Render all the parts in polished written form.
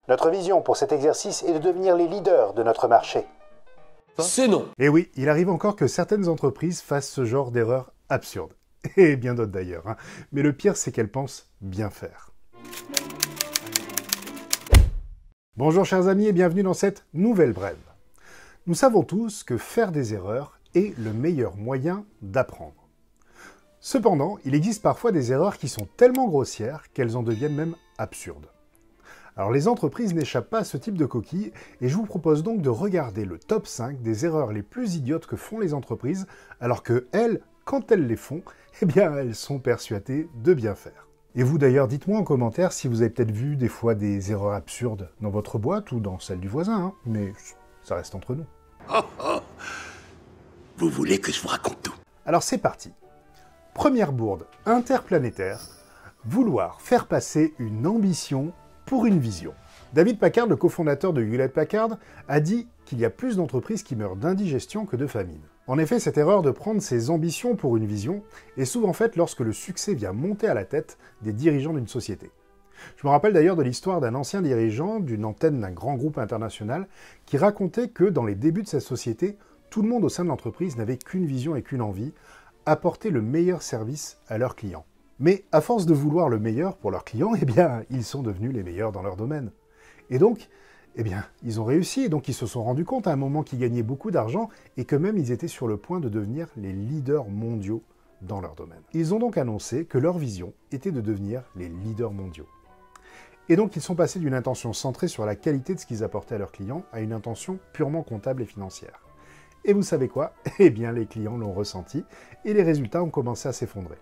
Notre vision pour cet exercice est de devenir les leaders de notre marché. C'est non. Et oui, il arrive encore que certaines entreprises fassent ce genre d'erreurs absurdes. Et bien d'autres d'ailleurs. Hein. Mais le pire, c'est qu'elles pensent bien faire. Bonjour chers amis et bienvenue dans cette nouvelle brève. Nous savons tous que faire des erreurs est le meilleur moyen d'apprendre. Cependant, il existe parfois des erreurs qui sont tellement grossières qu'elles en deviennent même absurdes. Alors les entreprises n'échappent pas à ce type de coquille et je vous propose donc de regarder le top 5 des erreurs les plus idiotes que font les entreprises alors que elles, quand elles les font, eh bien elles sont persuadées de bien faire. Et vous d'ailleurs, dites-moi en commentaire si vous avez peut-être vu des fois des erreurs absurdes dans votre boîte ou dans celle du voisin, hein, mais ça reste entre nous. Oh, oh. Vous voulez que je vous raconte tout? Alors c'est parti. Première bourde interplanétaire, vouloir faire passer une ambition pour une vision. David Packard, le cofondateur de Hewlett-Packard, a dit qu'il y a plus d'entreprises qui meurent d'indigestion que de famine. En effet, cette erreur de prendre ses ambitions pour une vision est souvent faite lorsque le succès vient monter à la tête des dirigeants d'une société. Je me rappelle d'ailleurs de l'histoire d'un ancien dirigeant d'une antenne d'un grand groupe international qui racontait que dans les débuts de sa société, tout le monde au sein de l'entreprise n'avait qu'une vision et qu'une envie, apporter le meilleur service à leurs clients. Mais à force de vouloir le meilleur pour leurs clients, eh bien, ils sont devenus les meilleurs dans leur domaine. Et donc, eh bien, ils ont réussi, et donc ils se sont rendus compte à un moment qu'ils gagnaient beaucoup d'argent, et que même ils étaient sur le point de devenir les leaders mondiaux dans leur domaine. Ils ont donc annoncé que leur vision était de devenir les leaders mondiaux. Et donc ils sont passés d'une intention centrée sur la qualité de ce qu'ils apportaient à leurs clients, à une intention purement comptable et financière. Et vous savez quoi? Eh bien, les clients l'ont ressenti, et les résultats ont commencé à s'effondrer.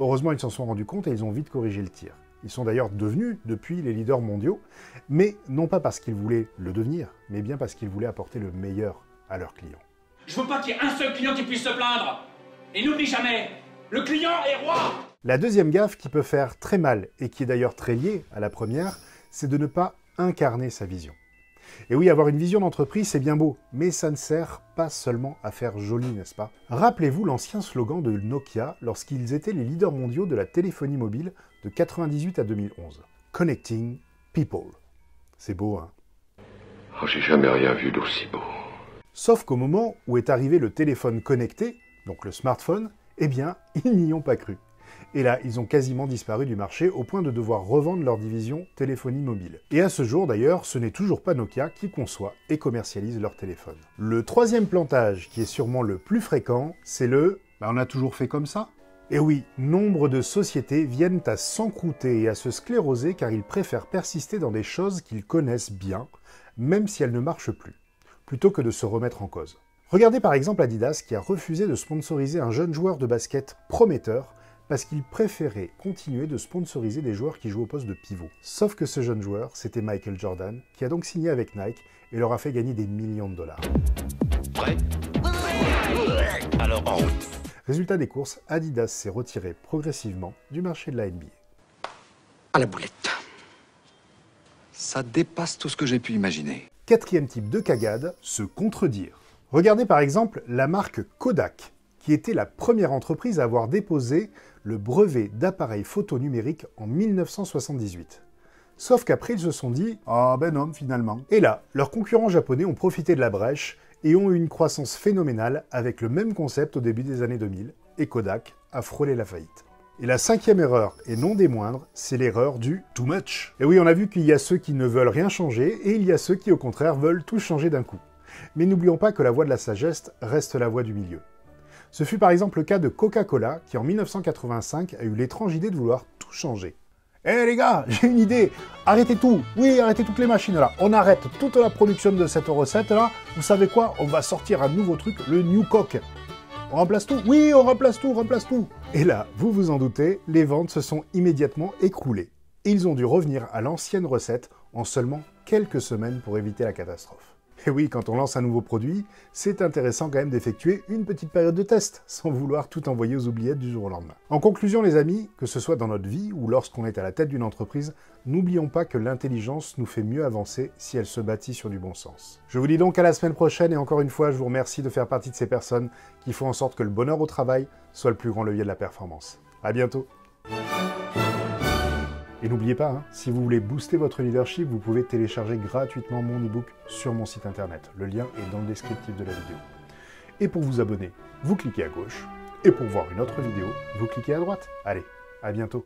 Heureusement, ils s'en sont rendus compte et ils ont vite corrigé le tir. Ils sont d'ailleurs devenus, depuis, les leaders mondiaux, mais non pas parce qu'ils voulaient le devenir, mais bien parce qu'ils voulaient apporter le meilleur à leurs clients. Je veux pas qu'il y ait un seul client qui puisse se plaindre. Et n'oublie jamais, le client est roi. La deuxième gaffe qui peut faire très mal, et qui est d'ailleurs très liée à la première, c'est de ne pas incarner sa vision. Et oui, avoir une vision d'entreprise, c'est bien beau, mais ça ne sert pas seulement à faire joli, n'est-ce pas? Rappelez-vous l'ancien slogan de Nokia lorsqu'ils étaient les leaders mondiaux de la téléphonie mobile de 1998 à 2011. Connecting People. C'est beau, hein? Oh, j'ai jamais rien vu d'aussi beau. Sauf qu'au moment où est arrivé le téléphone connecté, donc le smartphone, eh bien, ils n'y ont pas cru. Et là, ils ont quasiment disparu du marché au point de devoir revendre leur division téléphonie mobile. Et à ce jour d'ailleurs, ce n'est toujours pas Nokia qui conçoit et commercialise leur téléphone. Le troisième plantage, qui est sûrement le plus fréquent, c'est le « on a toujours fait comme ça ». Et oui, nombre de sociétés viennent à s'encrouter et à se scléroser car ils préfèrent persister dans des choses qu'ils connaissent bien, même si elles ne marchent plus, plutôt que de se remettre en cause. Regardez par exemple Adidas qui a refusé de sponsoriser un jeune joueur de basket prometteur parce qu'il préférait continuer de sponsoriser des joueurs qui jouent au poste de pivot. Sauf que ce jeune joueur, c'était Michael Jordan, qui a donc signé avec Nike et leur a fait gagner des millions de dollars. Prêt? Alors en route. Résultat des courses, Adidas s'est retiré progressivement du marché de la NBA. À la boulette. Ça dépasse tout ce que j'ai pu imaginer. Quatrième type de cagade, se contredire. Regardez par exemple la marque Kodak, qui était la première entreprise à avoir déposé le brevet d'appareil photo numérique en 1978. Sauf qu'après, ils se sont dit « Ah ben non, finalement ». Et là, leurs concurrents japonais ont profité de la brèche et ont eu une croissance phénoménale avec le même concept au début des années 2000, et Kodak a frôlé la faillite. Et la cinquième erreur, et non des moindres, c'est l'erreur du « too much ». Et oui, on a vu qu'il y a ceux qui ne veulent rien changer, et il y a ceux qui au contraire veulent tout changer d'un coup. Mais n'oublions pas que la voie de la sagesse reste la voie du milieu. Ce fut par exemple le cas de Coca-Cola, qui en 1985 a eu l'étrange idée de vouloir tout changer. Eh les gars, j'ai une idée, arrêtez tout, oui, arrêtez toutes les machines là, on arrête toute la production de cette recette là, vous savez quoi, on va sortir un nouveau truc, le New Coke. On remplace tout? Oui, on remplace tout, on remplace tout. Et là, vous vous en doutez, les ventes se sont immédiatement écroulées. Et ils ont dû revenir à l'ancienne recette en seulement quelques semaines pour éviter la catastrophe. Et oui, quand on lance un nouveau produit, c'est intéressant quand même d'effectuer une petite période de test, sans vouloir tout envoyer aux oubliettes du jour au lendemain. En conclusion les amis, que ce soit dans notre vie ou lorsqu'on est à la tête d'une entreprise, n'oublions pas que l'intelligence nous fait mieux avancer si elle se bâtit sur du bon sens. Je vous dis donc à la semaine prochaine et encore une fois, je vous remercie de faire partie de ces personnes qui font en sorte que le bonheur au travail soit le plus grand levier de la performance. À bientôt. Et n'oubliez pas, hein, si vous voulez booster votre leadership, vous pouvez télécharger gratuitement mon e-book sur mon site internet. Le lien est dans le descriptif de la vidéo. Et pour vous abonner, vous cliquez à gauche. Et pour voir une autre vidéo, vous cliquez à droite. Allez, à bientôt.